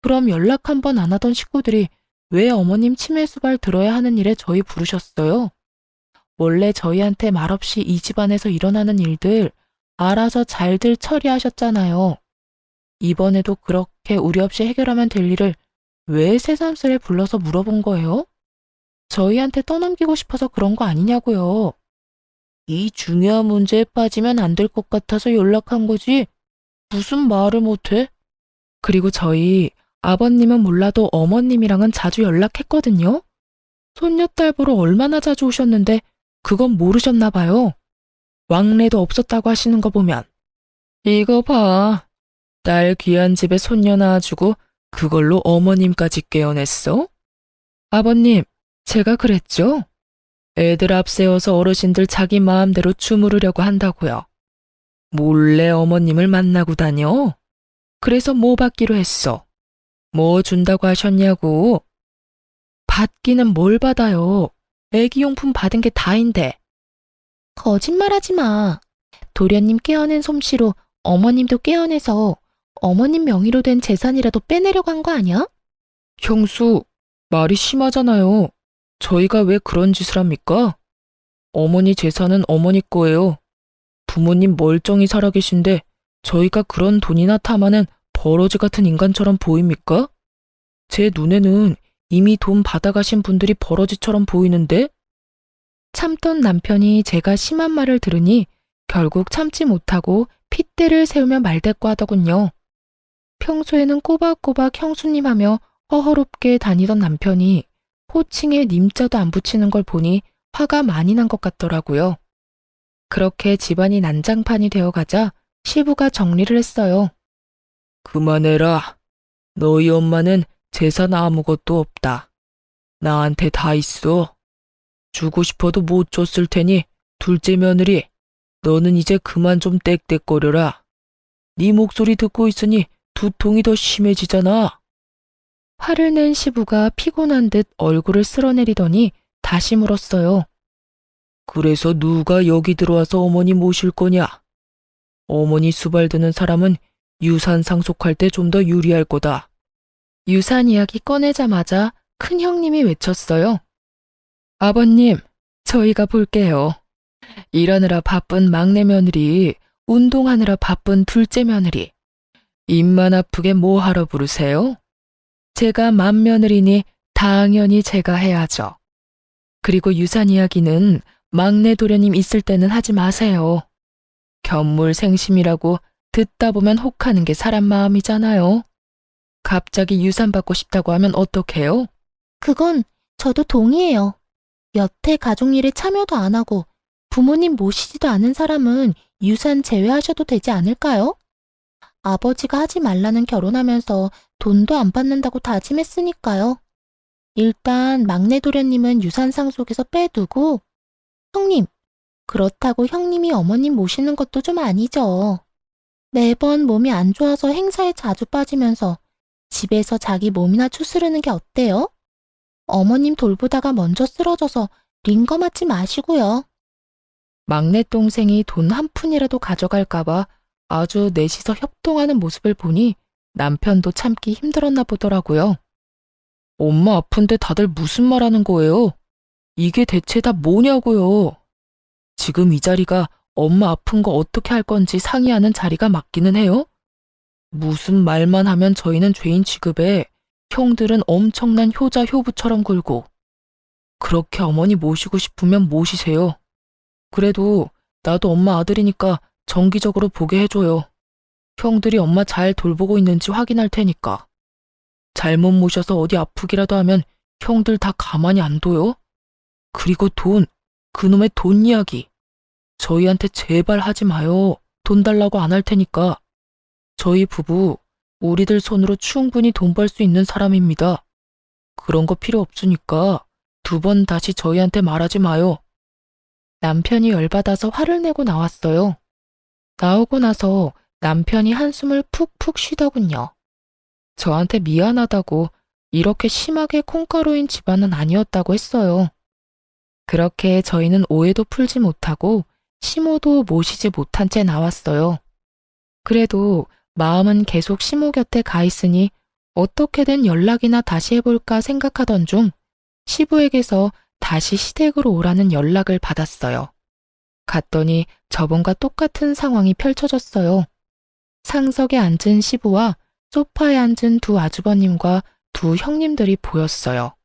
그럼 연락 한 번 안 하던 식구들이 왜 어머님 치매 수발 들어야 하는 일에 저희 부르셨어요? 원래 저희한테 말없이 이 집안에서 일어나는 일들 알아서 잘들 처리하셨잖아요. 이번에도 그렇게 우리 없이 해결하면 될 일을 왜 새삼스레 불러서 물어본 거예요? 저희한테 떠넘기고 싶어서 그런 거 아니냐고요. 이 중요한 문제에 빠지면 안 될 것 같아서 연락한 거지. 무슨 말을 못해? 그리고 저희 아버님은 몰라도 어머님이랑은 자주 연락했거든요. 손녀딸 보러 얼마나 자주 오셨는데 그건 모르셨나 봐요. 왕래도 없었다고 하시는 거 보면. 이거 봐. 딸 귀한 집에 손녀 낳아주고 그걸로 어머님까지 깨어냈어? 아버님, 제가 그랬죠? 애들 앞세워서 어르신들 자기 마음대로 주무르려고 한다고요. 몰래 어머님을 만나고 다녀? 그래서 뭐 받기로 했어? 뭐 준다고 하셨냐고? 받기는 뭘 받아요? 애기용품 받은 게 다인데. 거짓말하지 마. 도련님 깨어낸 솜씨로 어머님도 깨어내서 어머님 명의로 된 재산이라도 빼내려고 한 거 아니야? 형수, 말이 심하잖아요. 저희가 왜 그런 짓을 합니까? 어머니 재산은 어머니 거예요. 부모님 멀쩡히 살아계신데 저희가 그런 돈이나 탐하는 버러지 같은 인간처럼 보입니까? 제 눈에는 이미 돈 받아가신 분들이 버러지처럼 보이는데? 참던 남편이 제가 심한 말을 들으니 결국 참지 못하고 핏대를 세우며 말대꾸하더군요. 평소에는 꼬박꼬박 형수님 하며 허허롭게 다니던 남편이 호칭에 님자도 안 붙이는 걸 보니 화가 많이 난 것 같더라고요. 그렇게 집안이 난장판이 되어가자 시부가 정리를 했어요. 그만해라. 너희 엄마는 재산 아무것도 없다. 나한테 다 있어. 주고 싶어도 못 줬을 테니 둘째 며느리, 너는 이제 그만 좀 떽떽거려라. 네 목소리 듣고 있으니 두통이 더 심해지잖아. 화를 낸 시부가 피곤한 듯 얼굴을 쓸어내리더니 다시 물었어요. 그래서 누가 여기 들어와서 어머니 모실 거냐? 어머니 수발 드는 사람은 유산 상속할 때 좀 더 유리할 거다. 유산 이야기 꺼내자마자 큰 형님이 외쳤어요. 아버님, 저희가 볼게요. 일하느라 바쁜 막내 며느리, 운동하느라 바쁜 둘째 며느리. 입만 아프게 뭐 하러 부르세요? 제가 맏며느리니 당연히 제가 해야죠. 그리고 유산 이야기는 막내 도련님 있을 때는 하지 마세요. 견물생심이라고 듣다 보면 혹하는 게 사람 마음이잖아요. 갑자기 유산 받고 싶다고 하면 어떡해요? 그건 저도 동의해요. 여태 가족 일에 참여도 안 하고 부모님 모시지도 않은 사람은 유산 제외하셔도 되지 않을까요? 아버지가 하지 말라는 결혼하면서 돈도 안 받는다고 다짐했으니까요. 일단 막내 도련님은 유산 상속에서 빼두고 형님, 그렇다고 형님이 어머님 모시는 것도 좀 아니죠. 매번 몸이 안 좋아서 행사에 자주 빠지면서 집에서 자기 몸이나 추스르는 게 어때요? 어머님 돌보다가 먼저 쓰러져서 링거 맞지 마시고요. 막내 동생이 돈 한 푼이라도 가져갈까봐 아주 넷이서 협동하는 모습을 보니 남편도 참기 힘들었나 보더라고요. 엄마 아픈데 다들 무슨 말 하는 거예요? 이게 대체 다 뭐냐고요? 지금 이 자리가 엄마 아픈 거 어떻게 할 건지 상의하는 자리가 맞기는 해요? 무슨 말만 하면 저희는 죄인 취급에 형들은 엄청난 효자 효부처럼 굴고 그렇게 어머니 모시고 싶으면 모시세요. 그래도 나도 엄마 아들이니까 정기적으로 보게 해줘요. 형들이 엄마 잘 돌보고 있는지 확인할 테니까. 잘못 모셔서 어디 아프기라도 하면 형들 다 가만히 안 둬요? 그리고 돈, 그놈의 돈 이야기. 저희한테 제발 하지 마요. 돈 달라고 안 할 테니까. 저희 부부, 우리들 손으로 충분히 돈 벌 수 있는 사람입니다. 그런 거 필요 없으니까 2번 다시 저희한테 말하지 마요. 남편이 열받아서 화를 내고 나왔어요. 나오고 나서 남편이 한숨을 푹푹 쉬더군요. 저한테 미안하다고 이렇게 심하게 콩가루인 집안은 아니었다고 했어요. 그렇게 저희는 오해도 풀지 못하고 시모도 모시지 못한 채 나왔어요. 그래도 마음은 계속 시모 곁에 가 있으니 어떻게든 연락이나 다시 해볼까 생각하던 중 시부에게서 다시 시댁으로 오라는 연락을 받았어요. 갔더니 저번과 똑같은 상황이 펼쳐졌어요. 상석에 앉은 시부와 소파에 앉은 2 아주버님과 2 형님들이 보였어요.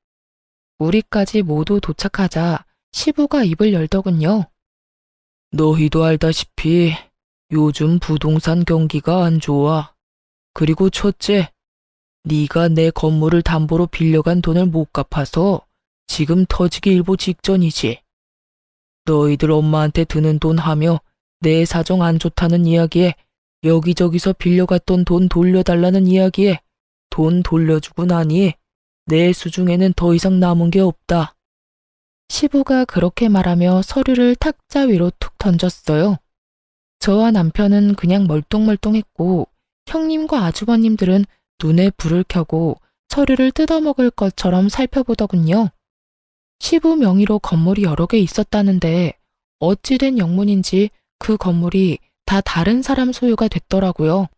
우리까지 모두 도착하자 시부가 입을 열더군요. 너희도 알다시피 요즘 부동산 경기가 안 좋아. 그리고 첫째, 네가 내 건물을 담보로 빌려간 돈을 못 갚아서 지금 터지기 일보 직전이지. 너희들 엄마한테 드는 돈 하며 내 사정 안 좋다는 이야기에 여기저기서 빌려갔던 돈 돌려달라는 이야기에 돈 돌려주고 나니 내 수중에는 더 이상 남은 게 없다. 시부가 그렇게 말하며 서류를 탁자 위로 툭 던졌어요. 저와 남편은 그냥 멀뚱멀뚱했고 형님과 아주버님들은 눈에 불을 켜고 서류를 뜯어먹을 것처럼 살펴보더군요. 시부 명의로 건물이 여러 개 있었다는데 어찌된 영문인지 그 건물이 다 다른 사람 소유가 됐더라고요.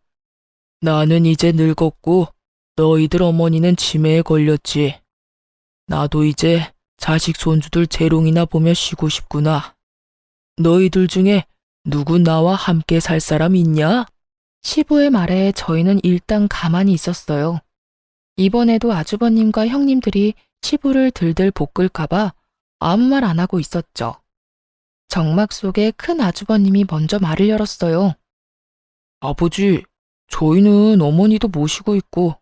나는 이제 늙었고 너희들 어머니는 치매에 걸렸지. 나도 이제 자식 손주들 재롱이나 보며 쉬고 싶구나. 너희들 중에 누구 나와 함께 살 사람 있냐? 시부의 말에 저희는 일단 가만히 있었어요. 이번에도 아주버님과 형님들이 시부를 들들 볶을까봐 아무 말 안 하고 있었죠. 정막 속에 큰 아주버님이 먼저 말을 열었어요. 아버지, 저희는 어머니도 모시고 있고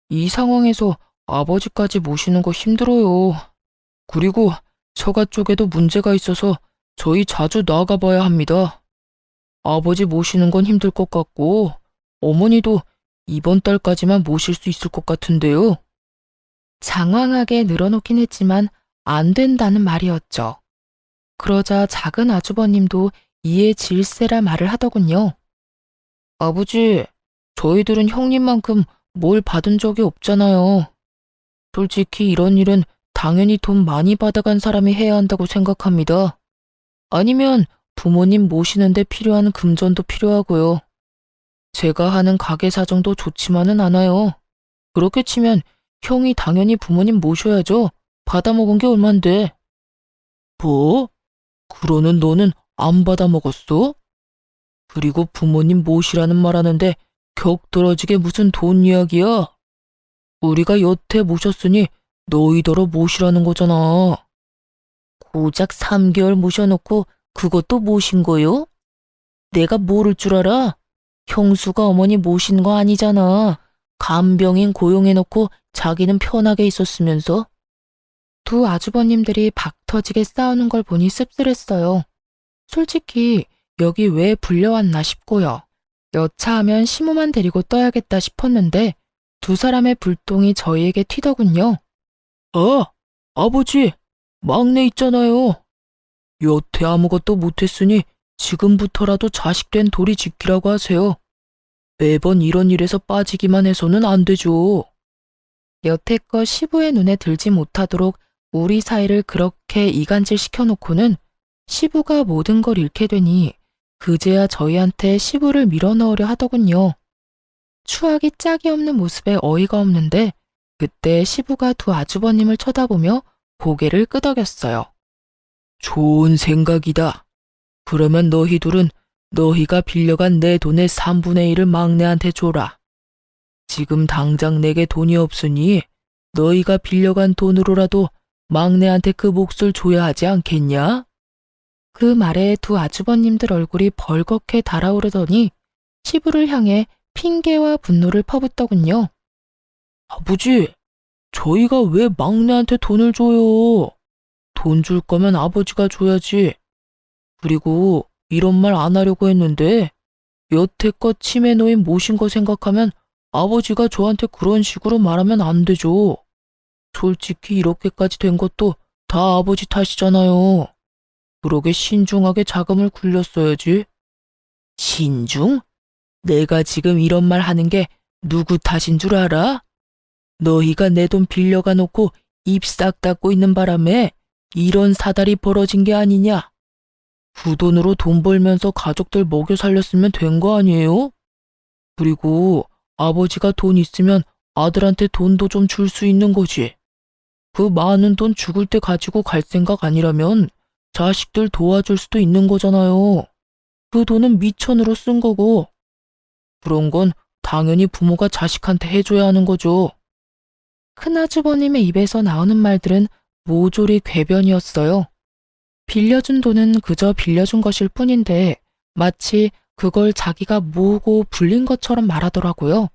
이 상황에서 아버지까지 모시는 거 힘들어요. 그리고 처가 쪽에도 문제가 있어서 저희 자주 나가봐야 합니다. 아버지 모시는 건 힘들 것 같고 어머니도 이번 달까지만 모실 수 있을 것 같은데요. 장황하게 늘어놓긴 했지만 안 된다는 말이었죠. 그러자 작은 아주버님도 이에 질세라 말을 하더군요. 아버지, 저희들은 형님만큼 뭘 받은 적이 없잖아요. 솔직히 이런 일은 당연히 돈 많이 받아간 사람이 해야 한다고 생각합니다. 아니면 부모님 모시는데 필요한 금전도 필요하고요. 제가 하는 가게 사정도 좋지만은 않아요. 그렇게 치면 형이 당연히 부모님 모셔야죠. 받아먹은 게 얼만데. 뭐? 그러는 너는 안 받아먹었어? 그리고 부모님 모시라는 말 하는데 격떨어지게 무슨 돈 이야기야? 우리가 여태 모셨으니 너희더러 모시라는 거잖아. 고작 3개월 모셔놓고 그것도 모신 거요? 내가 모를 줄 알아? 형수가 어머니 모신 거 아니잖아. 간병인 고용해놓고 자기는 편하게 있었으면서. 2 아주버님들이 박 터지게 싸우는 걸 보니 씁쓸했어요. 솔직히 여기 왜 불려왔나 싶고요. 여차하면 시모만 데리고 떠야겠다 싶었는데 2 사람의 불똥이 저희에게 튀더군요. 아, 아버지, 막내 있잖아요. 여태 아무것도 못했으니 지금부터라도 자식된 도리 지키라고 하세요. 매번 이런 일에서 빠지기만 해서는 안 되죠. 여태껏 시부의 눈에 들지 못하도록 우리 사이를 그렇게 이간질 시켜놓고는 시부가 모든 걸 잃게 되니 그제야 저희한테 시부를 밀어넣으려 하더군요. 추하기 짝이 없는 모습에 어이가 없는데 그때 시부가 두 아주버님을 쳐다보며 고개를 끄덕였어요. 좋은 생각이다. 그러면 너희 둘은 너희가 빌려간 내 돈의 3분의 1을 막내한테 줘라. 지금 당장 내게 돈이 없으니 너희가 빌려간 돈으로라도 막내한테 그 몫을 줘야 하지 않겠냐? 그 말에 두 아주버님들 얼굴이 벌겋게 달아오르더니 시부를 향해 핑계와 분노를 퍼붓더군요. 아버지, 저희가 왜 막내한테 돈을 줘요? 돈 줄 거면 아버지가 줘야지. 그리고 이런 말 안 하려고 했는데 여태껏 치매 노인 모신 거 생각하면 아버지가 저한테 그런 식으로 말하면 안 되죠. 솔직히 이렇게까지 된 것도 다 아버지 탓이잖아요. 그러게 신중하게 자금을 굴렸어야지. 신중? 내가 지금 이런 말 하는 게 누구 탓인 줄 알아? 너희가 내 돈 빌려가 놓고 입 싹 닫고 있는 바람에 이런 사달이 벌어진 게 아니냐? 그 돈으로 돈 벌면서 가족들 먹여 살렸으면 된 거 아니에요? 그리고 아버지가 돈 있으면 아들한테 돈도 좀 줄 수 있는 거지. 그 많은 돈 죽을 때 가지고 갈 생각 아니라면 자식들 도와줄 수도 있는 거잖아요. 그 돈은 미천으로 쓴 거고. 그런 건 당연히 부모가 자식한테 해줘야 하는 거죠. 큰아주버님의 입에서 나오는 말들은 모조리 궤변이었어요. 빌려준 돈은 그저 빌려준 것일 뿐인데 마치 그걸 자기가 모으고 불린 것처럼 말하더라고요.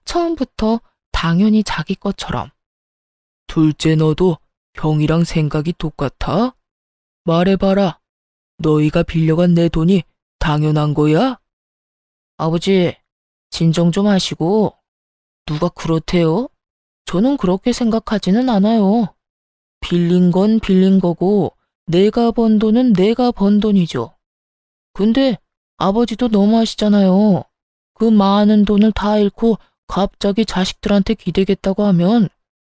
처음부터 당연히 자기 것처럼. 둘째 너도 형이랑 생각이 똑같아? 말해봐라. 너희가 빌려간 내 돈이 당연한 거야? 아버지, 진정 좀 하시고. 누가 그렇대요? 저는 그렇게 생각하지는 않아요. 빌린 건 빌린 거고 내가 번 돈은 내가 번 돈이죠. 근데 아버지도 너무하시잖아요. 그 많은 돈을 다 잃고 갑자기 자식들한테 기대겠다고 하면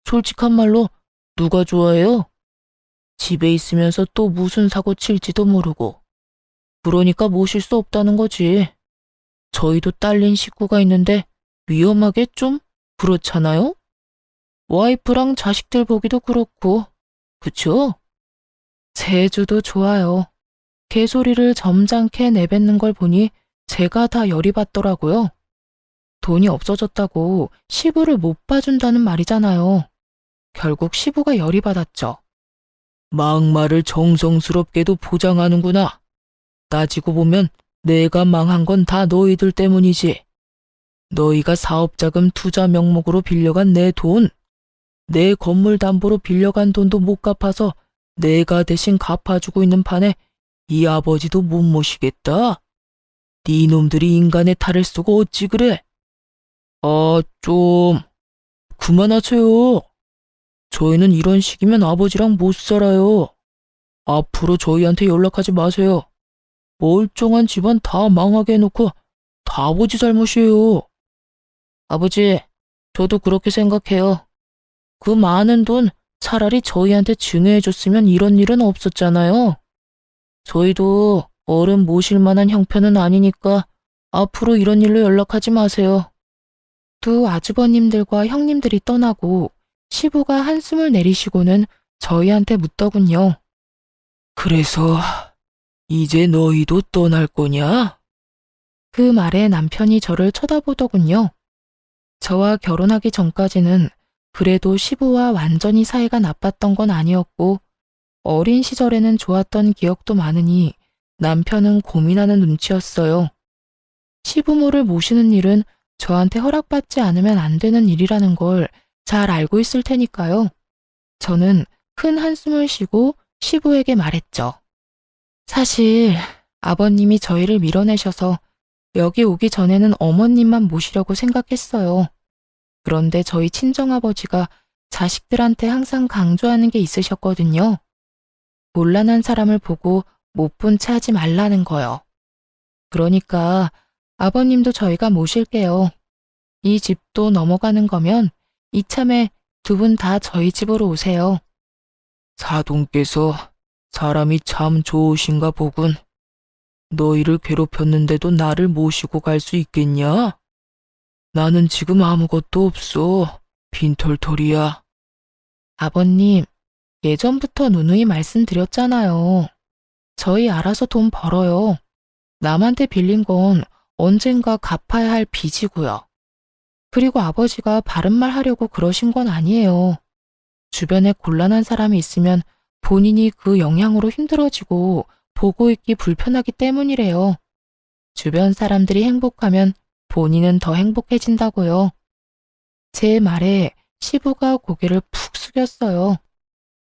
솔직한 말로 누가 좋아해요? 집에 있으면서 또 무슨 사고 칠지도 모르고. 그러니까 모실 수 없다는 거지. 저희도 딸린 식구가 있는데 위험하게 좀 그렇잖아요? 와이프랑 자식들 보기도 그렇고. 그쵸? 제주도 좋아요. 개소리를 점잖게 내뱉는 걸 보니 제가 다 열이 받더라고요. 돈이 없어졌다고 시부를 못 봐준다는 말이잖아요. 결국 시부가 열이 받았죠. 막말을 정성스럽게도 포장하는구나. 따지고 보면 내가 망한 건 다 너희들 때문이지. 너희가 사업자금 투자 명목으로 빌려간 내 돈, 내 건물 담보로 빌려간 돈도 못 갚아서 내가 대신 갚아주고 있는 판에 이 아버지도 못 모시겠다. 네 놈들이 인간의 탈을 쓰고 어찌 그래? 좀 그만하세요. 저희는 이런 식이면 아버지랑 못 살아요. 앞으로 저희한테 연락하지 마세요. 멀쩡한 집안 다 망하게 해놓고 다 아버지 잘못이에요. 아버지, 저도 그렇게 생각해요. 그 많은 돈 차라리 저희한테 증여해줬으면 이런 일은 없었잖아요. 저희도 어른 모실 만한 형편은 아니니까 앞으로 이런 일로 연락하지 마세요. 두 아주버님들과 형님들이 떠나고 시부가 한숨을 내리시고는 저희한테 묻더군요. 그래서 이제 너희도 떠날 거냐? 그 말에 남편이 저를 쳐다보더군요. 저와 결혼하기 전까지는 그래도 시부와 완전히 사이가 나빴던 건 아니었고 어린 시절에는 좋았던 기억도 많으니 남편은 고민하는 눈치였어요. 시부모를 모시는 일은 저한테 허락받지 않으면 안 되는 일이라는 걸 잘 알고 있을 테니까요. 저는 큰 한숨을 쉬고 시부에게 말했죠. 사실 아버님이 저희를 밀어내셔서 여기 오기 전에는 어머님만 모시려고 생각했어요. 그런데 저희 친정아버지가 자식들한테 항상 강조하는 게 있으셨거든요. 곤란한 사람을 보고 못 본 채 하지 말라는 거요. 그러니까 아버님도 저희가 모실게요. 이 집도 넘어가는 거면 이참에 두 분 다 저희 집으로 오세요. 사돈께서 사람이 참 좋으신가 보군. 너희를 괴롭혔는데도 나를 모시고 갈 수 있겠냐? 나는 지금 아무것도 없어. 빈털털이야. 아버님, 예전부터 누누이 말씀드렸잖아요. 저희 알아서 돈 벌어요. 남한테 빌린 건 언젠가 갚아야 할 빚이고요. 그리고 아버지가 바른말 하려고 그러신 건 아니에요. 주변에 곤란한 사람이 있으면 본인이 그 영향으로 힘들어지고 보고 있기 불편하기 때문이래요. 주변 사람들이 행복하면 본인은 더 행복해진다고요. 제 말에 시부가 고개를 푹 숙였어요.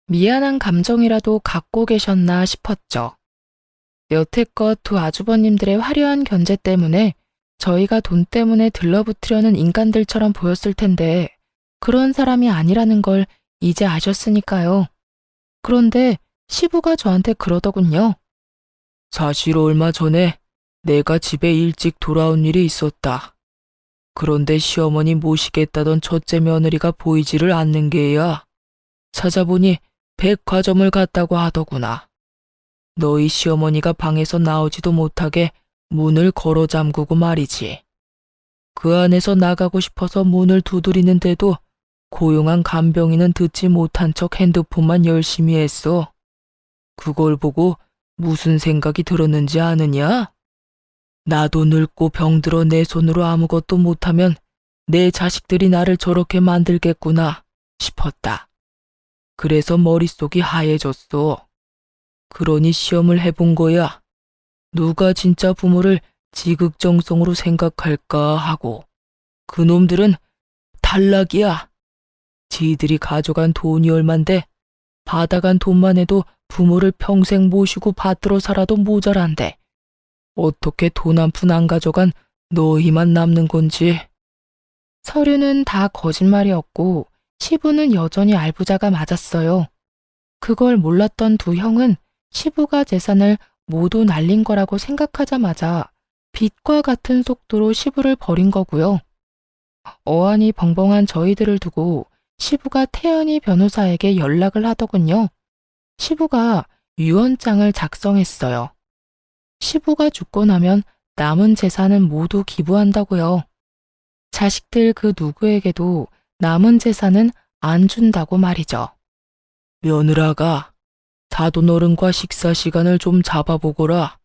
미안한 감정이라도 갖고 계셨나 싶었죠. 여태껏 두 아주버님들의 화려한 견제 때문에 저희가 돈 때문에 들러붙으려는 인간들처럼 보였을 텐데 그런 사람이 아니라는 걸 이제 아셨으니까요. 그런데 시부가 저한테 그러더군요. 사실 얼마 전에 내가 집에 일찍 돌아온 일이 있었다. 그런데 시어머니 모시겠다던 첫째 며느리가 보이지를 않는 게야. 찾아보니 백화점을 갔다고 하더구나. 너희 시어머니가 방에서 나오지도 못하게 문을 걸어 잠그고 말이지. 그 안에서 나가고 싶어서 문을 두드리는데도 고용한 간병인은 듣지 못한 척 핸드폰만 열심히 했어. 그걸 보고 무슨 생각이 들었는지 아느냐? 나도 늙고 병들어 내 손으로 아무것도 못하면 내 자식들이 나를 저렇게 만들겠구나 싶었다. 그래서 머릿속이 하얘졌어. 그러니 시험을 해본 거야. 누가 진짜 부모를 지극정성으로 생각할까 하고. 그놈들은 탈락이야. 지들이 가져간 돈이 얼만데 받아간 돈만 해도 부모를 평생 모시고 받들어 살아도 모자란데 어떻게 돈 한 푼 안 가져간 너희만 남는 건지. 서류는 다 거짓말이었고 시부는 여전히 알부자가 맞았어요. 그걸 몰랐던 두 형은 시부가 재산을 모두 날린 거라고 생각하자마자 빛과 같은 속도로 시부를 버린 거고요. 어안이 벙벙한 저희들을 두고 시부가 태연히 변호사에게 연락을 하더군요. 시부가 유언장을 작성했어요. 시부가 죽고 나면 남은 재산은 모두 기부한다고요. 자식들 그 누구에게도 남은 재산은 안 준다고 말이죠. 며느라가 사돈 어른과 식사 시간을 좀 잡아보거라.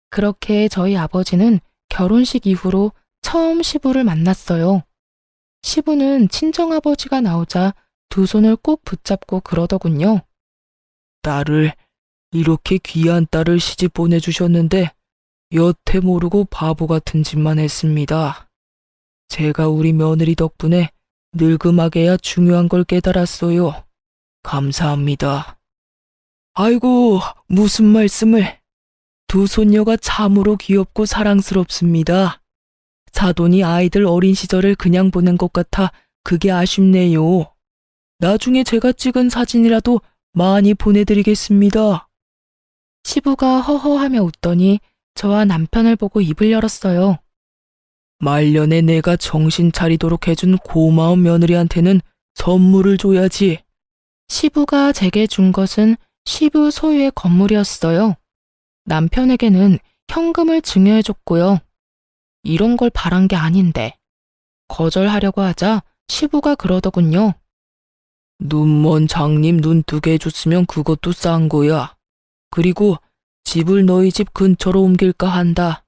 그렇게 저희 아버지는 결혼식 이후로 처음 시부를 만났어요. 시부는 친정아버지가 나오자 두 손을 꼭 붙잡고 그러더군요. 딸을, 이렇게 귀한 딸을 시집 보내주셨는데 여태 모르고 바보 같은 짓만 했습니다. 제가 우리 며느리 덕분에 늙음하게야 중요한 걸 깨달았어요. 감사합니다. 아이고, 무슨 말씀을. 두 손녀가 참으로 귀엽고 사랑스럽습니다. 사돈이 아이들 어린 시절을 그냥 보낸 것 같아 그게 아쉽네요. 나중에 제가 찍은 사진이라도 많이 보내드리겠습니다. 시부가 허허하며 웃더니 저와 남편을 보고 입을 열었어요. 말년에 내가 정신 차리도록 해준 고마운 며느리한테는 선물을 줘야지. 시부가 제게 준 것은 시부 소유의 건물이었어요. 남편에게는 현금을 증여해줬고요. 이런 걸 바란 게 아닌데. 거절하려고 하자 시부가 그러더군요. 눈먼 장님 눈뜨게 해줬으면 그것도 싼 거야. 그리고 집을 너희 집 근처로 옮길까 한다.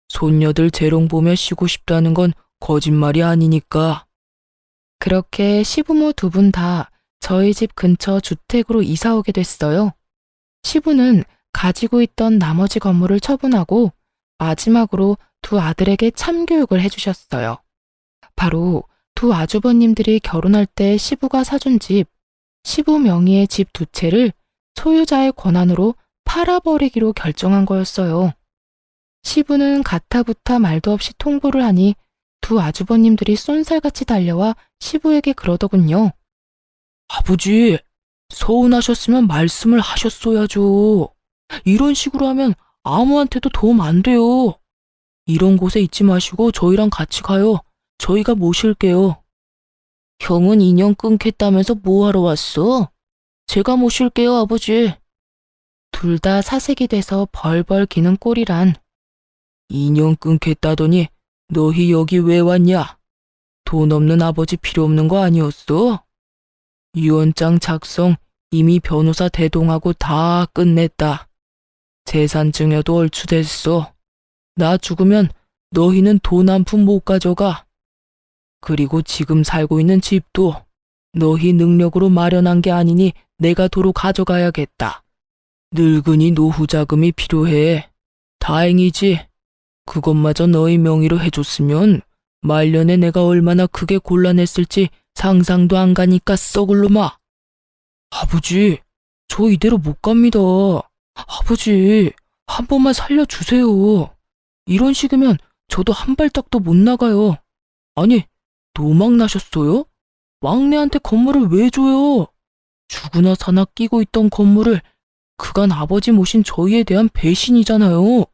손녀들 재롱 보며 쉬고 싶다는 건 거짓말이 아니니까. 그렇게 시부모 두 분 다 저희 집 근처 주택으로 이사 오게 됐어요. 시부는 가지고 있던 나머지 건물을 처분하고 마지막으로 두 아들에게 참교육을 해주셨어요. 바로 두 아주버님들이 결혼할 때 시부가 사준 집, 시부 명의의 집 두 채를 소유자의 권한으로 팔아버리기로 결정한 거였어요. 시부는 가타부타 말도 없이 통보를 하니 두 아주버님들이 쏜살같이 달려와 시부에게 그러더군요. 아버지, 서운하셨으면 말씀을 하셨어야죠. 이런 식으로 하면 아무한테도 도움 안 돼요. 이런 곳에 있지 마시고 저희랑 같이 가요. 저희가 모실게요. 형은 인연 끊겠다면서 뭐하러 왔어? 제가 모실게요, 아버지. 둘 다 사색이 돼서 벌벌 기는 꼴이란. 인연 끊겠다더니 너희 여기 왜 왔냐? 돈 없는 아버지 필요 없는 거 아니었어? 유언장 작성 이미 변호사 대동하고 다 끝냈다. 재산 증여도 얼추 됐어. 나 죽으면 너희는 돈 한 푼 못 가져가. 그리고 지금 살고 있는 집도 너희 능력으로 마련한 게 아니니 내가 도로 가져가야겠다. 늙은이 노후 자금이 필요해. 다행이지. 그것마저 너희 명의로 해줬으면 말년에 내가 얼마나 크게 곤란했을지 상상도 안 가니까 썩을 놈아. 아버지, 저 이대로 못 갑니다. 아버지, 한 번만 살려주세요. 이런 식이면 저도 한 발짝도 못 나가요. 아니, 노망 나셨어요? 막내한테 건물을 왜 줘요? 죽으나 사나 끼고 있던 건물을 그간 아버지 모신 저희에 대한 배신이잖아요.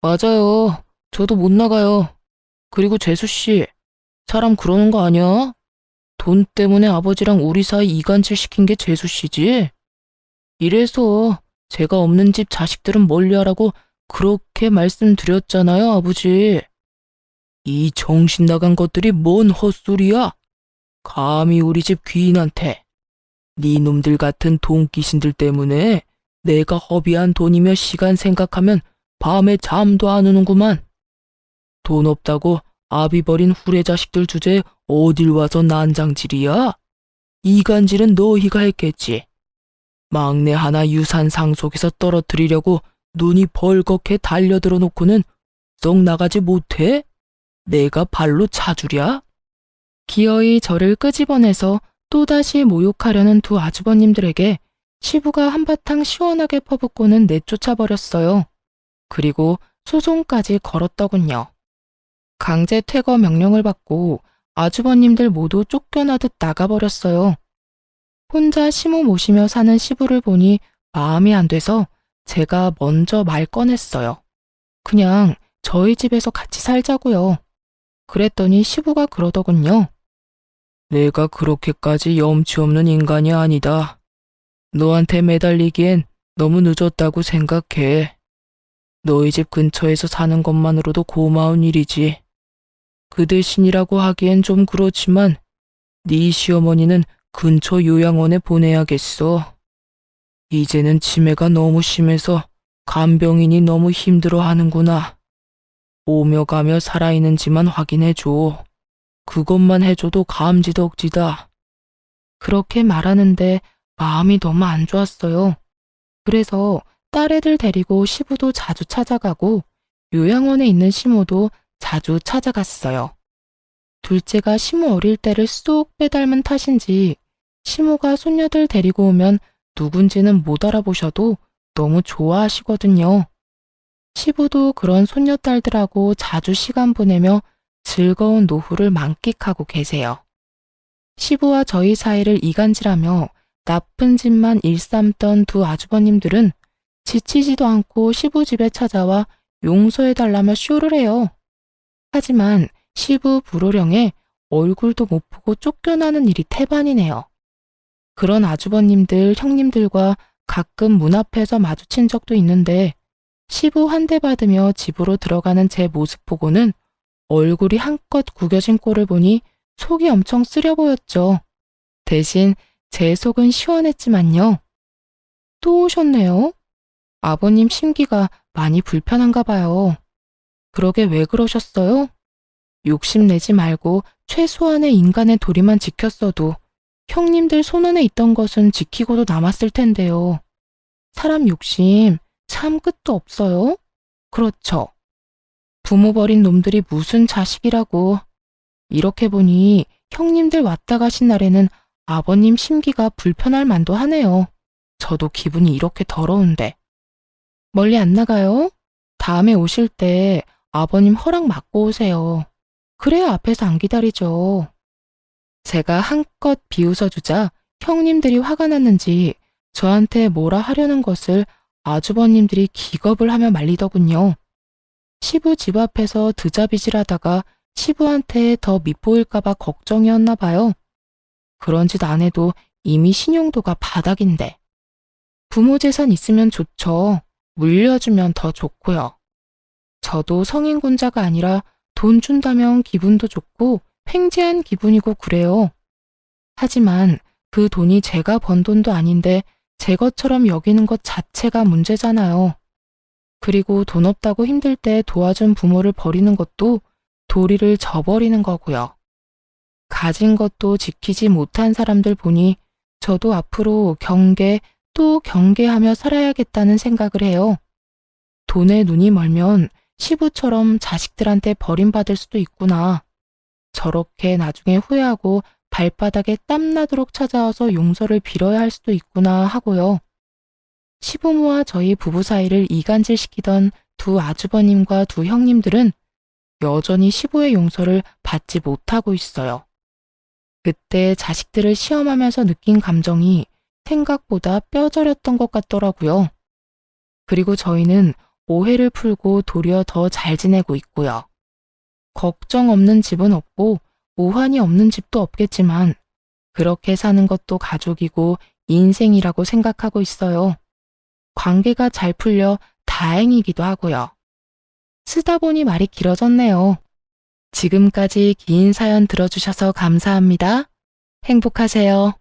맞아요. 저도 못 나가요. 그리고 재수씨, 사람 그러는 거 아니야? 돈 때문에 아버지랑 우리 사이 이간질 시킨 게 재수씨지? 이래서 제가 없는 집 자식들은 멀리하라고 그렇게 말씀드렸잖아요, 아버지. 이 정신 나간 것들이 뭔 헛소리야? 감히 우리 집 귀인한테. 네 놈들 같은 돈귀신들 때문에 내가 허비한 돈이며 시간 생각하면 밤에 잠도 안 오는구만. 돈 없다고 아비 버린 후레 자식들 주제에 어딜 와서 난장질이야? 이간질은 너희가 했겠지. 막내 하나 유산 상속에서 떨어뜨리려고 눈이 벌겋게 달려들어 놓고는 썩 나가지 못해? 내가 발로 차주랴? 기어이 저를 끄집어내서 또다시 모욕하려는 두 아주버님들에게 시부가 한바탕 시원하게 퍼붓고는 내쫓아버렸어요. 그리고 소송까지 걸었더군요. 강제 퇴거 명령을 받고 아주버님들 모두 쫓겨나듯 나가버렸어요. 혼자 시모 모시며 사는 시부를 보니 마음이 안 돼서 제가 먼저 말 꺼냈어요. 그냥 저희 집에서 같이 살자고요. 그랬더니 시부가 그러더군요. 내가 그렇게까지 염치 없는 인간이 아니다. 너한테 매달리기엔 너무 늦었다고 생각해. 너희 집 근처에서 사는 것만으로도 고마운 일이지. 그 대신이라고 하기엔 좀 그렇지만 네 시어머니는 근처 요양원에 보내야겠어. 이제는 치매가 너무 심해서 간병인이 너무 힘들어하는구나. 오며 가며 살아있는지만 확인해줘. 그것만 해줘도 감지덕지다. 그렇게 말하는데 마음이 너무 안 좋았어요. 그래서 딸애들 데리고 시부도 자주 찾아가고 요양원에 있는 시모도 자주 찾아갔어요. 둘째가 시모 어릴 때를 쏙 빼닮은 탓인지 시모가 손녀들 데리고 오면 누군지는 못 알아보셔도 너무 좋아하시거든요. 시부도 그런 손녀딸들하고 자주 시간 보내며 즐거운 노후를 만끽하고 계세요. 시부와 저희 사이를 이간질하며 나쁜 짓만 일삼던 두 아주버님들은 지치지도 않고 시부 집에 찾아와 용서해달라며 쇼를 해요. 하지만 시부 불호령에 얼굴도 못 보고 쫓겨나는 일이 태반이네요. 그런 아주버님들, 형님들과 가끔 문 앞에서 마주친 적도 있는데 시부 한 대 받으며 집으로 들어가는 제 모습 보고는 얼굴이 한껏 구겨진 꼴을 보니 속이 엄청 쓰려 보였죠. 대신 제 속은 시원했지만요. 또 오셨네요. 아버님 심기가 많이 불편한가 봐요. 그러게 왜 그러셨어요? 욕심내지 말고 최소한의 인간의 도리만 지켰어도 형님들 손안에 있던 것은 지키고도 남았을 텐데요. 사람 욕심 참 끝도 없어요. 그렇죠. 부모 버린 놈들이 무슨 자식이라고. 이렇게 보니 형님들 왔다 가신 날에는 아버님 심기가 불편할 만도 하네요. 저도 기분이 이렇게 더러운데. 멀리 안 나가요? 다음에 오실 때 아버님 허락 받고 오세요. 그래야 앞에서 안 기다리죠. 제가 한껏 비웃어주자 형님들이 화가 났는지 저한테 뭐라 하려는 것을 아주버님들이 기겁을 하며 말리더군요. 시부 집 앞에서 드자비질하다가 시부한테 더 밉보일까봐 걱정이었나 봐요. 그런 짓 안 해도 이미 신용도가 바닥인데. 부모 재산 있으면 좋죠. 물려주면 더 좋고요. 저도 성인군자가 아니라 돈 준다면 기분도 좋고 횡재한 기분이고 그래요. 하지만 그 돈이 제가 번 돈도 아닌데 제 것처럼 여기는 것 자체가 문제잖아요. 그리고 돈 없다고 힘들 때 도와준 부모를 버리는 것도 도리를 저버리는 거고요. 가진 것도 지키지 못한 사람들 보니 저도 앞으로 경계 또 경계하며 살아야겠다는 생각을 해요. 돈에 눈이 멀면 시부처럼 자식들한테 버림받을 수도 있구나. 저렇게 나중에 후회하고 발바닥에 땀나도록 찾아와서 용서를 빌어야 할 수도 있구나 하고요. 시부모와 저희 부부 사이를 이간질시키던 두 아주버님과 두 형님들은 여전히 시부의 용서를 받지 못하고 있어요. 그때 자식들을 시험하면서 느낀 감정이 생각보다 뼈저렸던 것 같더라고요. 그리고 저희는 오해를 풀고 도리어 더 잘 지내고 있고요. 걱정 없는 집은 없고 오한이 없는 집도 없겠지만 그렇게 사는 것도 가족이고 인생이라고 생각하고 있어요. 관계가 잘 풀려 다행이기도 하고요. 쓰다 보니 말이 길어졌네요. 지금까지 긴 사연 들어주셔서 감사합니다. 행복하세요.